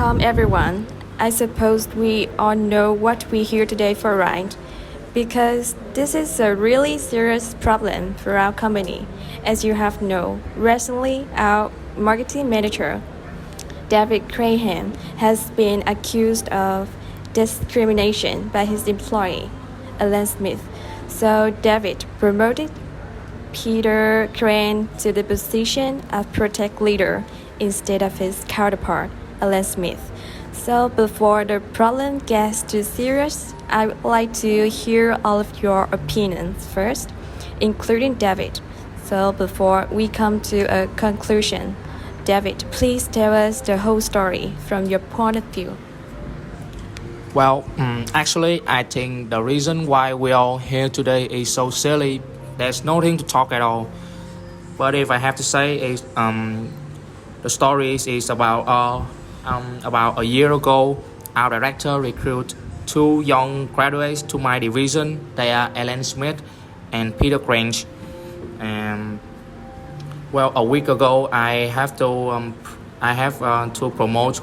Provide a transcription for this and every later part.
Welcome everyone. I suppose we all know what we're here today for, right? Because this is a really serious problem for our company. As you have known, recently our marketing manager, David Graham, has been accused of discrimination by his employee, Alan Smith. So David promoted Peter Crane to the position of project leader instead of his counterpart, Alan Smith. So before the problem gets too serious, I would like to hear all of your opinions first, including David. So before we come to a conclusion, David, please tell us the whole story from your point of view. Well, actually, I think the reason why we are here today is so silly. There's nothing to talk at all. But if I have to say, the story is about a year ago, our director recruited two young graduates to my division. They are Alan Smith and Peter Grange. And well, a week ago, I had to promote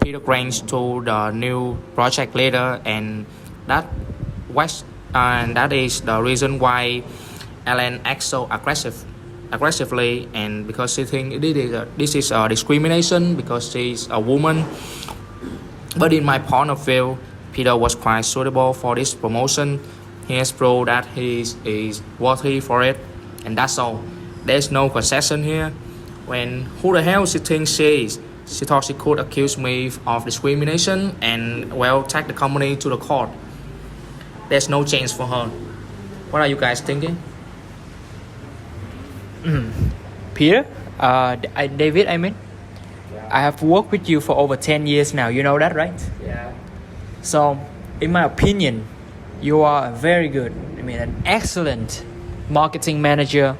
Peter Grange to the new project leader, and that is the reason why Alan acts so aggressively, and because she thinks this is a discrimination because she's a woman. But in my point of view, Peter was quite suitable for this promotion. He has proved that he is worthy for it, and that's all. There's no concession here. When who the hell she thinks she is? She thought she could accuse me of discrimination and take the company to the court. There's no chance for her. What are you guys thinking? Peter, David, I have worked with you for over 10 years now. You know that, right? Yeah. So, in my opinion, you are very good. An excellent marketing manager,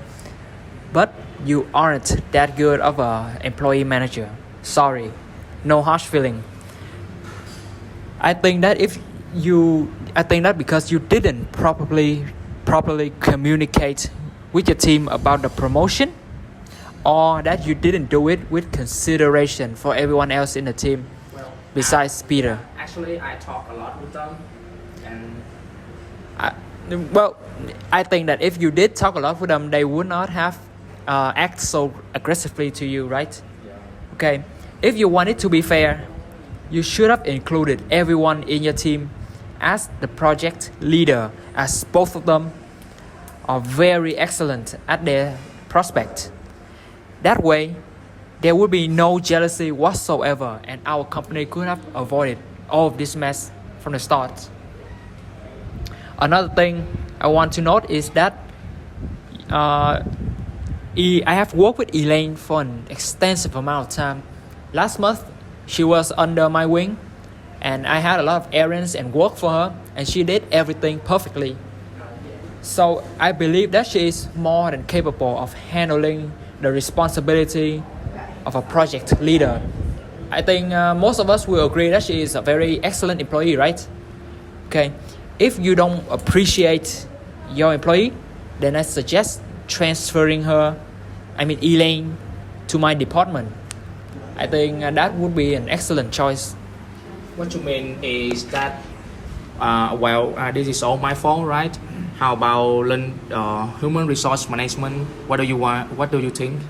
but you aren't that good of an employee manager. Sorry, no harsh feeling. I think that because you didn't properly communicate with your team about the promotion, or that you didn't do it with consideration for everyone else in the team besides Peter. Actually, I talk a lot with them, and I think that if you did talk a lot with them, they would not have act so aggressively to you, right? Yeah. Okay, if you want it to be fair, you should have included everyone in your team as the project leader, as both of them are very excellent at their prospect. That way, there would be no jealousy whatsoever, and our company could have avoided all of this mess from the start. Another thing I want to note is that I have worked with Elaine for an extensive amount of time. Last month, she was under my wing, and I had a lot of errands and work for her, and she did everything perfectly. So I believe that she is more than capable of handling the responsibility of a project leader. I think most of us will agree that she is a very excellent employee, right? Okay, if you don't appreciate your employee, then I suggest transferring Elaine, to my department. I think that would be an excellent choice. what you mean is that this is all my fault, right? How about human resource management? What do you want? What do you think?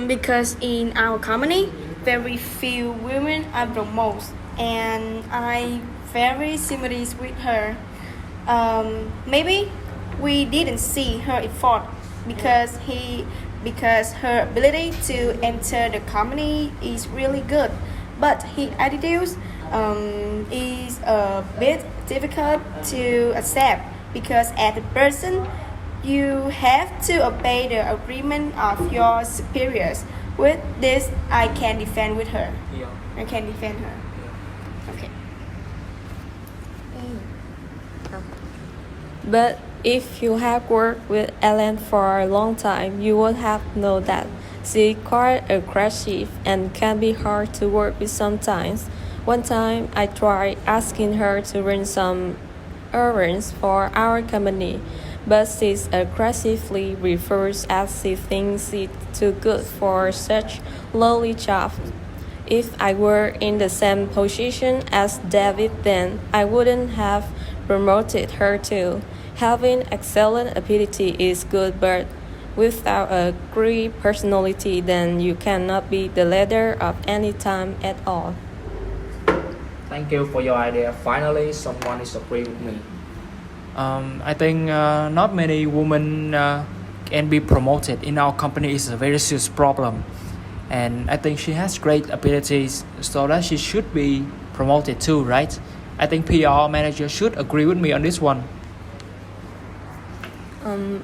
Because in our company, very few women are promoted, and I very similar with her. Maybe we didn't see her effort because her ability to enter the company is really good, but his attitude is a bit difficult to accept because as a person you have to obey the agreement of your superiors. With this, I can defend with her. Yeah. I can defend her. Okay. But if you have worked with Ellen for a long time, you would have known that she's quite aggressive and can be hard to work with sometimes. One time, I tried asking her to run some errands for our company, but she aggressively refers as she thinks it's too good for such lowly job. If I were in the same position as David, then I wouldn't have promoted her too. Having excellent ability is good, but without a great personality, then you cannot be the leader of any time at all. Thank you for your idea. Finally, someone is agree with me. I think not many women can be promoted in our company is a very serious problem, and I think she has great abilities, so that she should be promoted too, right? I think PR manager should agree with me on this one.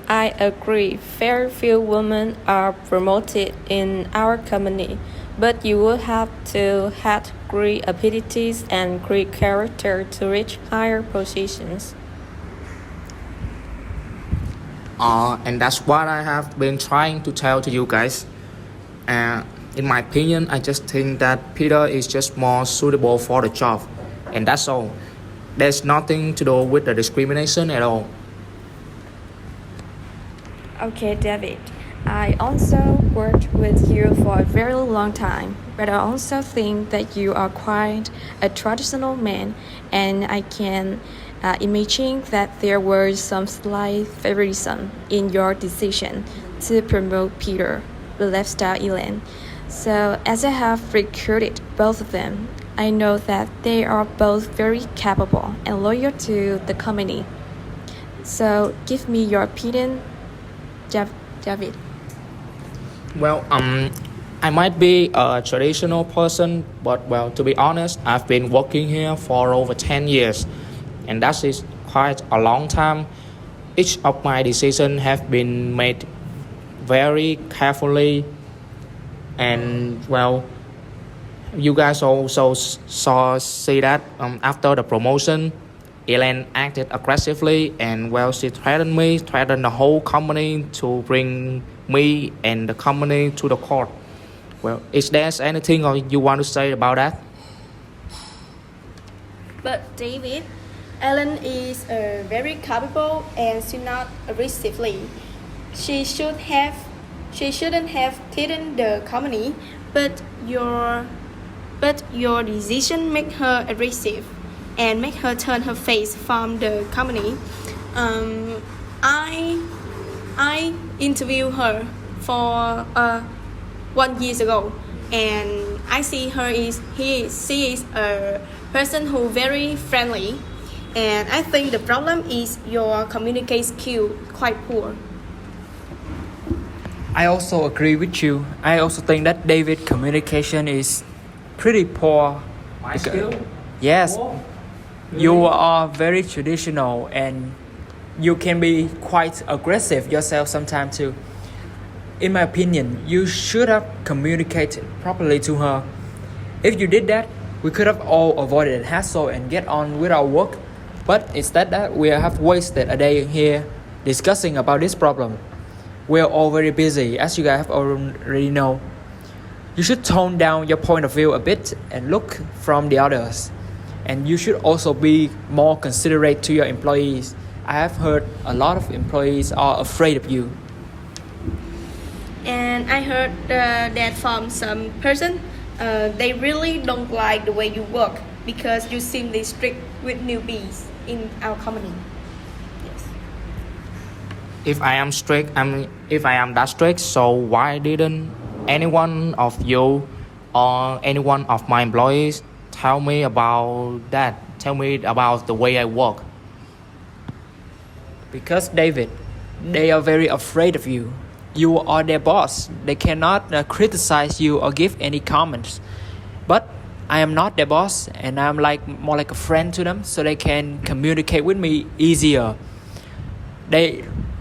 I agree. Very few women are promoted in our company, but you would have to have great abilities and great character to reach higher positions. And that's what I have been trying to tell to you guys. In my opinion, I just think that Peter is just more suitable for the job, and that's all. There's nothing to do with the discrimination at all. Okay, David. I also worked with you for a very long time, but I also think that you are quite a traditional man, and I can imagine that there was some slight favoritism in your decision to promote Peter, the lifestyle Elan. So, as I have recruited both of them, I know that they are both very capable and loyal to the company. So, give me your opinion, David. Well, I might be a traditional person, but well, to be honest, I've been working here for over 10 years, and that is quite a long time. Each of my decisions have been made very carefully, and well, you guys also see that after the promotion, Elaine acted aggressively, and well, she threatened me, threatened the whole company to bring me and the company to the court. Well, is there anything you want to say about that? But David, Ellen is very capable and she not aggressively. She should have she shouldn't have threatened the company, but your decision make her aggressive and make her turn her face from the company. Um, I interviewed her for 1 year ago, and I see she is a person who very friendly, and I think the problem is your communication skill quite poor. I also agree with you. I also think that David communication is pretty poor. My skill? Yes, Oh, you are very traditional and you can be quite aggressive yourself sometimes too. In my opinion, you should have communicated properly to her. If you did that, we could have all avoided hassle and get on with our work. But instead that we have wasted a day here discussing about this problem. We're all very busy, as you guys have already know. You should tone down your point of view a bit and look from the others. And you should also be more considerate to your employees. I have heard a lot of employees are afraid of you. And I heard that from some person, they really don't like the way you work because you seem strict with newbies in our company. Yes. if I am that strict, so why didn't any one of you or any one of my employees tell me about that? Tell me about the way I work. Because David, they are very afraid of you. You are their boss. They cannot criticize you or give any comments. But I am not their boss, and I'm more like a friend to them, so they can communicate with me easier.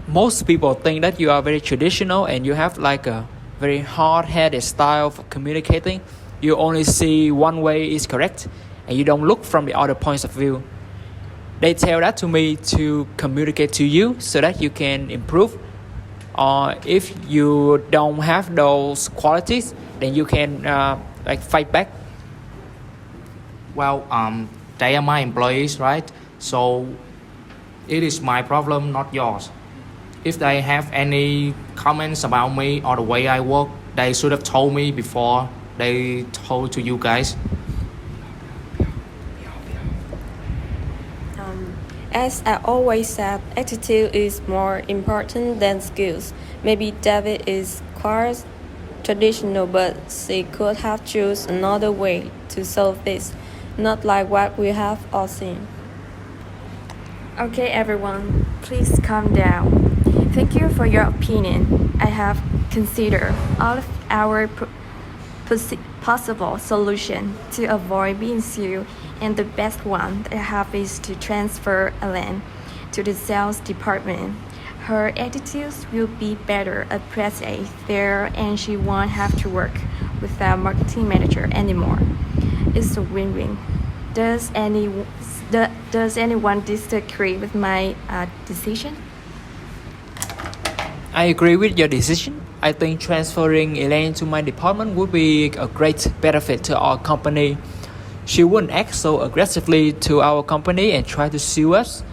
Most people think that you are very traditional and you have like a very hard-headed style for communicating. You only see one way is correct, and you don't look from the other points of view. They tell that to me to communicate to you so that you can improve. Or if you don't have those qualities, then you can fight back. Well, they are my employees, right? So it is my problem, not yours. if they have any comments about me or the way I work, they should have told me before they told to you guys. As I always said, attitude is more important than skills. Maybe David is quite traditional, but she could have chosen another way to solve this, not like what we have all seen. Okay, everyone, please calm down. Thank you for your opinion. I have considered all of our possible solutions to avoid being sued, and the best one that I have is to transfer Ellen to the sales department. Her attitudes will be better, appreciated there, and she won't have to work with our marketing manager anymore. It's a win-win. Does anyone disagree with my decision? I agree with your decision. I think transferring Elaine to my department would be a great benefit to our company. She wouldn't act so aggressively to our company and try to sue us,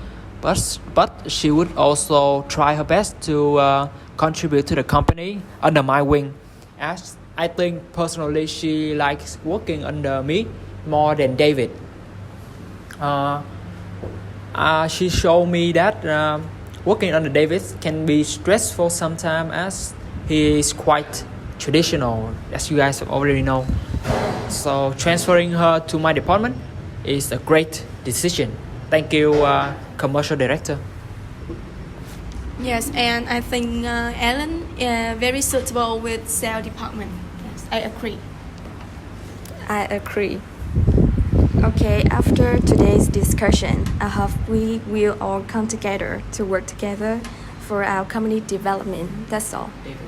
but she would also try her best to contribute to the company under my wing. As I think personally she likes working under me more than David. She showed me that working under David can be stressful sometimes, as he is quite traditional, as you guys already know. So transferring her to my department is a great decision. Thank you, commercial director. Yes, and I think Ellen is very suitable with sales department. Yes, I agree. I agree. Okay, after today's discussion, I hope we will all come together to work together for our company development. That's all. David,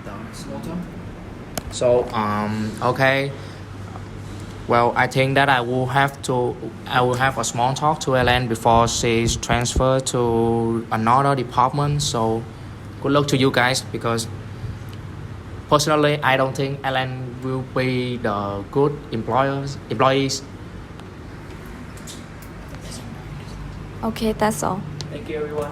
the small talk. So okay. Well, I think that I will have a small talk to Ellen before she's transferred to another department. So good luck to you guys, because personally I don't think Ellen will be the good employees. Okay, that's all. Thank you, everyone.